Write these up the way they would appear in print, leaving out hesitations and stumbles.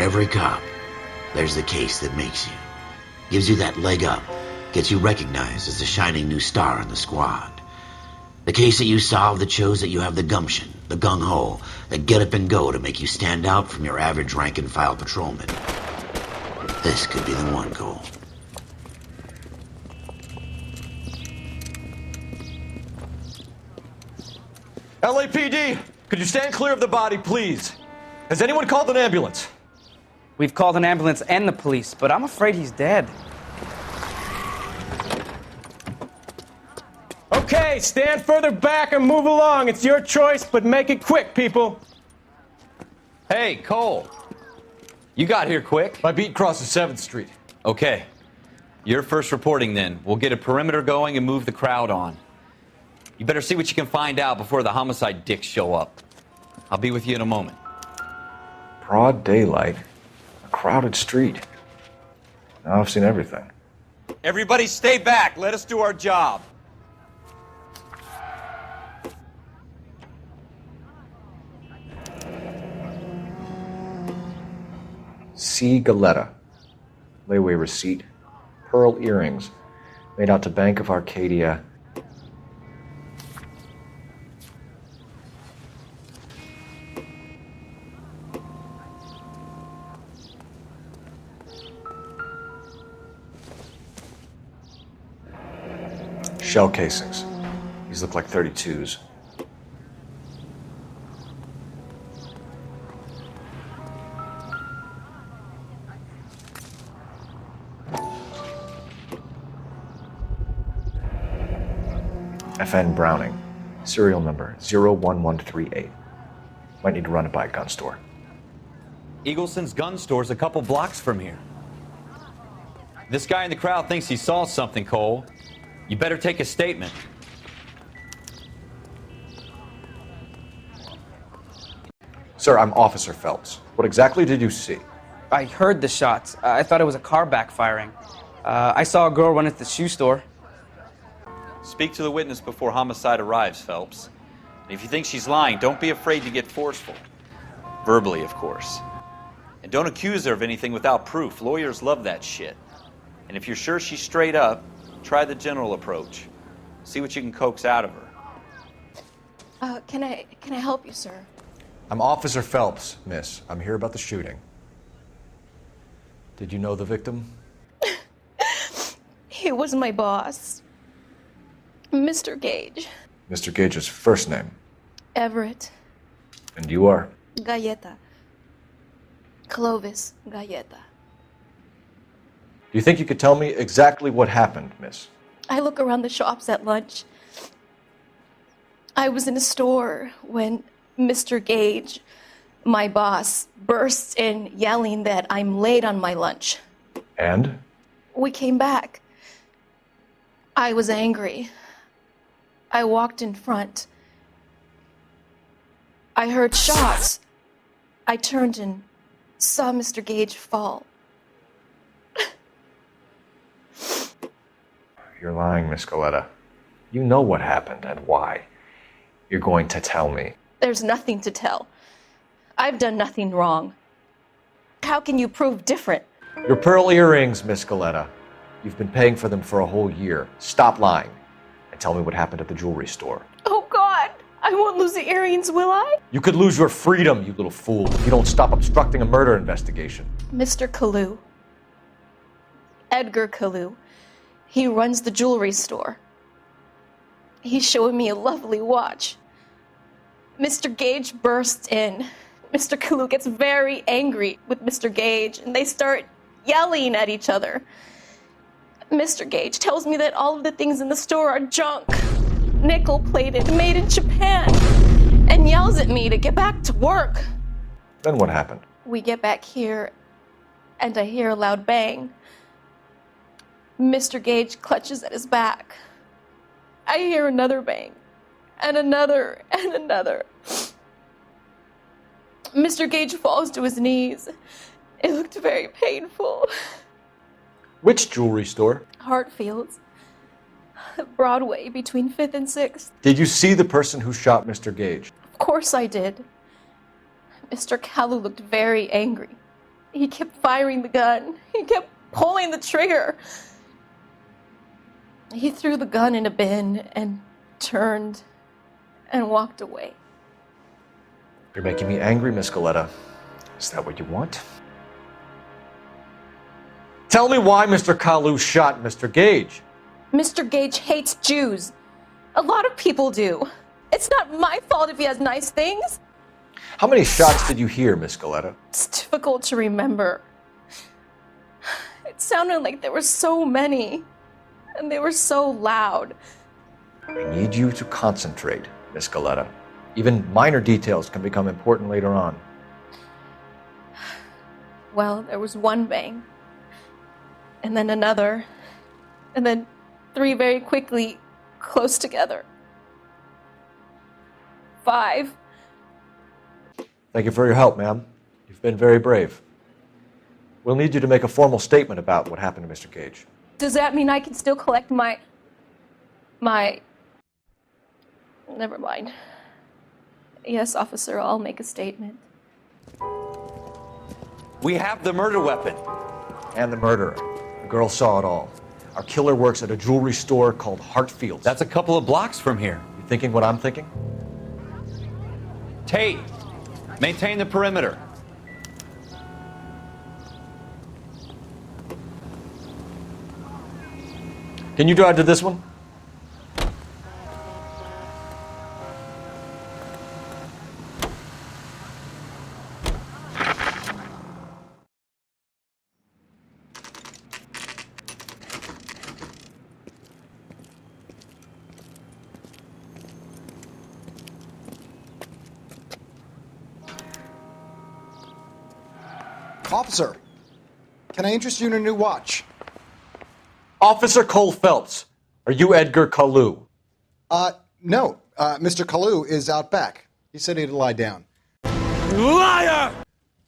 every cop, there's the case that makes you. Gives you that leg up, gets you recognized as the shining new star in the squad. The case that you solve that shows that you have the gumption, the gung-ho, the get up and go to make you stand out from your average rank-and-file patrolman. This could be the one, Cole. LAPD, could you stand clear of the body, please? Has anyone called an ambulance? We've called an ambulance and the police, but I'm afraid he's dead. Okay, stand further back and move along. It's your choice, but make it quick, people. Hey, Cole. You got here quick. My beat crosses 7th Street. Okay. You're first reporting then. We'll get a perimeter going and move the crowd on. You better see what you can find out before the homicide dicks show up. I'll be with you in a moment. Broad daylight. A crowded street. Now I've seen everything. Everybody stay back. Let us do our job. C. Galetta. Layaway receipt. Pearl earrings. Made out to Bank of Arcadia. Shell casings. These look like 32s. FN Browning. Serial number 01138. Might need to run it by a gun store. Eagleson's gun store's a couple blocks from here. This guy in the crowd thinks he saw something, Cole. You better take a statement. Sir, I'm Officer Phelps. What exactly did you see? I heard the shots. I thought it was a car backfiring. I saw a girl run into the shoe store. Speak to the witness before homicide arrives, Phelps. And if you think she's lying, don't be afraid to get forceful. Verbally, of course. And don't accuse her of anything without proof. Lawyers love that shit. And if you're sure she's straight up, try the general approach. See what you can coax out of her. Can I help you, sir? I'm Officer Phelps, miss. I'm here about the shooting. Did you know the victim? He was my boss, Mr. Gage. Mr. Gage's first name. Everett. And you are? Galleta. Clovis Galleta. Do you think you could tell me exactly what happened, miss? I look around the shops at lunch. I was in a store when Mr. Gage, my boss, bursts in yelling that I'm late on my lunch. And? We came back. I was angry. I walked in front. I heard shots. I turned and saw Mr. Gage fall. You're lying, Miss Galetta. You know what happened and why. You're going to tell me. There's nothing to tell. I've done nothing wrong. How can you prove different? Your pearl earrings, Miss Galetta. You've been paying for them for a whole year. Stop lying and tell me what happened at the jewelry store. Oh, God! I won't lose the earrings, will I? You could lose your freedom, you little fool, if you don't stop obstructing a murder investigation. Mr. Kalu. Edgar Kalu. He runs the jewelry store. He's showing me a lovely watch. Mr. Gage bursts in. Mr. Kalu gets very angry with Mr. Gage, and they start yelling at each other. Mr. Gage tells me that all of the things in the store are junk, nickel-plated, made in Japan, and yells at me to get back to work. Then what happened? We get back here, and I hear a loud bang. Mr. Gage clutches at his back. I hear another bang, and another, and another. Mr. Gage falls to his knees. It looked very painful. Which jewelry store? Hartfield's. Broadway, between 5th and 6th. Did you see the person who shot Mr. Gage? Of course I did. Mr. Kalu looked very angry. He kept firing the gun. He kept pulling the trigger. He threw the gun in a bin and turned and walked away. You're making me angry, Miss Goleta. Is that what you want? Tell me why Mr. Kalu shot Mr. Gage. Mr. Gage hates Jews. A lot of people do. It's not my fault if he has nice things. How many shots did you hear, Miss Goleta? It's difficult to remember. It sounded like there were so many, and they were so loud. I need you to concentrate, Miss Goleta. Even minor details can become important later on. Well, there was one bang, and then another, and then three very quickly, close together. 5. Thank you for your help, ma'am. You've been very brave. We'll need you to make a formal statement about what happened to Mr. Gage. Does that mean I can still collect my... Never mind. Yes, officer, I'll make a statement. We have the murder weapon. And the murderer. The girl saw it all. Our killer works at a jewelry store called Hartfield's. That's a couple of blocks from here. You thinking what I'm thinking? Tate, maintain the perimeter. Can you drive to this one? Officer, can I interest you in a new watch? Officer Cole Phelps, are you Edgar Kalu? No. Mr. Kalu is out back. He said he'd lie down. Liar!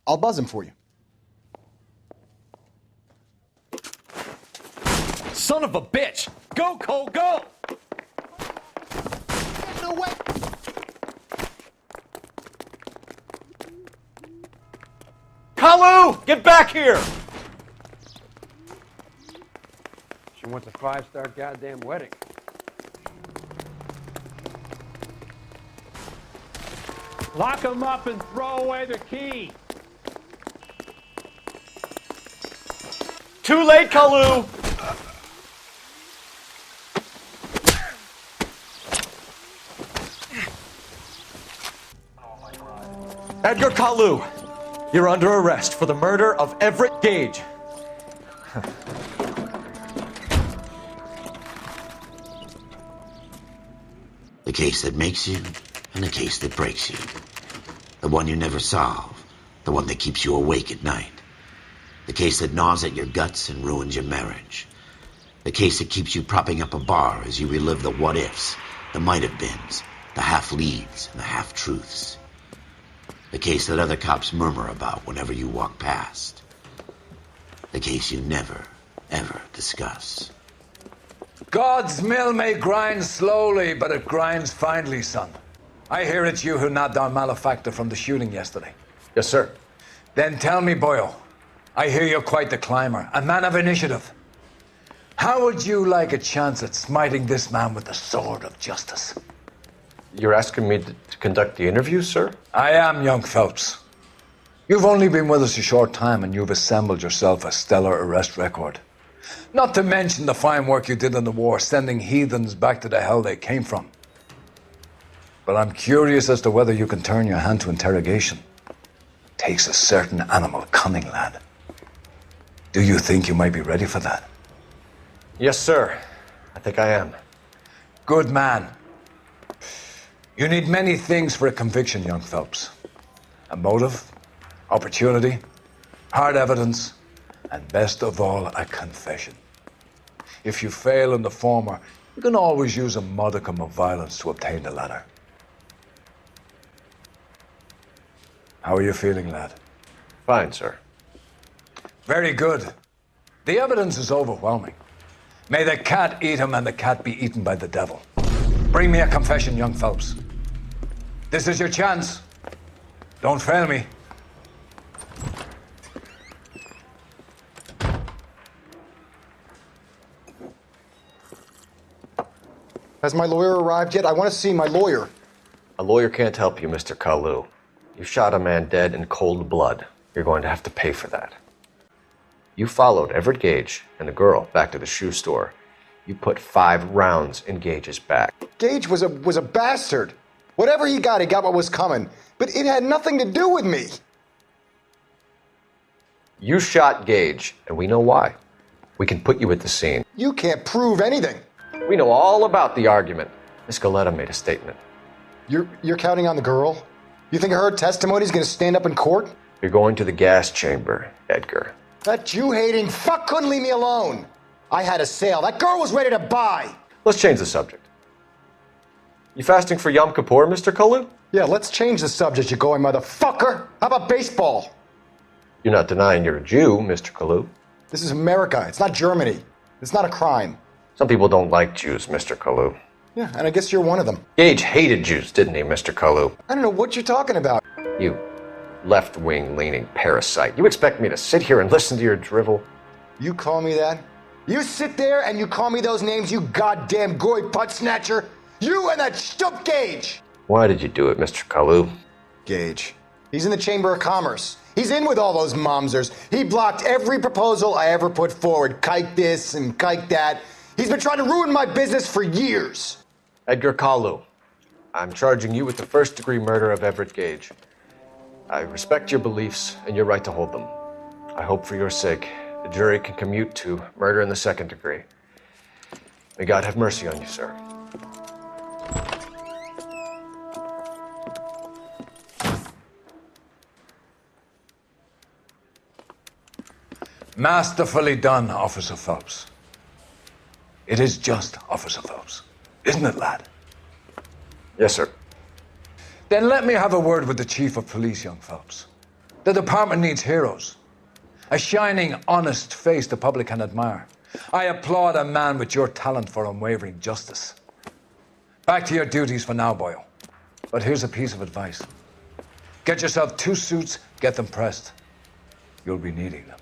I'll buzz him for you. Son of a bitch! Go, Cole, go! No way! Kalu, get back here! She wants a 5-star goddamn wedding. Lock him up and throw away the key. Too late, Kalu! Edgar Kalu, you're under arrest for the murder of Everett Gage. The case that makes you and the case that breaks you. The one you never solve. The one that keeps you awake at night. The case that gnaws at your guts and ruins your marriage. The case that keeps you propping up a bar as you relive the what-ifs, the might-have-beens, the half-leads, and the half-truths. The case that other cops murmur about whenever you walk past. The case you never, ever discuss. God's mill may grind slowly, but it grinds finely, son. I hear it's you who nabbed our malefactor from the shooting yesterday. Yes, sir. Then tell me, boyo, I hear you're quite the climber, a man of initiative. How would you like a chance at smiting this man with the sword of justice? You're asking me to conduct the interview, sir? I am, young Phelps. You've only been with us a short time and you've assembled yourself a stellar arrest record. Not to mention the fine work you did in the war, sending heathens back to the hell they came from. But I'm curious as to whether you can turn your hand to interrogation. Takes a certain animal cunning, lad. Do you think you might be ready for that? Yes, sir. I think I am. Good man. You need many things for a conviction, young Phelps. A motive, opportunity, hard evidence, and best of all, a confession. If you fail in the former, you can always use a modicum of violence to obtain the latter. How are you feeling, lad? Fine, sir. Very good. The evidence is overwhelming. May the cat eat him and the cat be eaten by the devil. Bring me a confession, young Phelps. This is your chance. Don't fail me. Has my lawyer arrived yet? I want to see my lawyer. A lawyer can't help you, Mr. Kalu. You shot a man dead in cold blood. You're going to have to pay for that. You followed Everett Gage and the girl back to the shoe store. You put 5 rounds in Gage's back. Gage was a bastard. Whatever he got what was coming. But it had nothing to do with me. You shot Gage, and we know why. We can put you at the scene. You can't prove anything. We know all about the argument. Miss Galetta made a statement. You're counting on the girl? You think her testimony is going to stand up in court? You're going to the gas chamber, Edgar. That Jew-hating fuck couldn't leave me alone. I had a sale. That girl was ready to buy. Let's change the subject. You fasting for Yom Kippur, Mr. Kalu? Yeah, let's change the subject, you going motherfucker. How about baseball? You're not denying you're a Jew, Mr. Kalu. This is America. It's not Germany. It's not a crime. Some people don't like Jews, Mr. Kalu. Yeah, and I guess you're one of them. Gage hated Jews, didn't he, Mr. Kalu? I don't know what you're talking about. You left-wing leaning parasite. You expect me to sit here and listen to your drivel? You call me that? You sit there and you call me those names, you goddamn goy putt snatcher? You and that stup Gage! Why did you do it, Mr. Kalu? Gage. He's in the Chamber of Commerce. He's in with all those momsers. He blocked every proposal I ever put forward. Kike this and kike that. He's been trying to ruin my business for years. Edgar Kalu, I'm charging you with the first-degree murder of Everett Gage. I respect your beliefs and your right to hold them. I hope for your sake the jury can commute to murder in the second degree. May God have mercy on you, sir. Masterfully done, Officer Phelps. It is just, Officer Phelps. Isn't it, lad? Yes, sir. Then let me have a word with the Chief of Police, young Phelps. The department needs heroes. A shining, honest face the public can admire. I applaud a man with your talent for unwavering justice. Back to your duties for now, boyo. But here's a piece of advice. Get yourself 2 suits, get them pressed. You'll be needing them.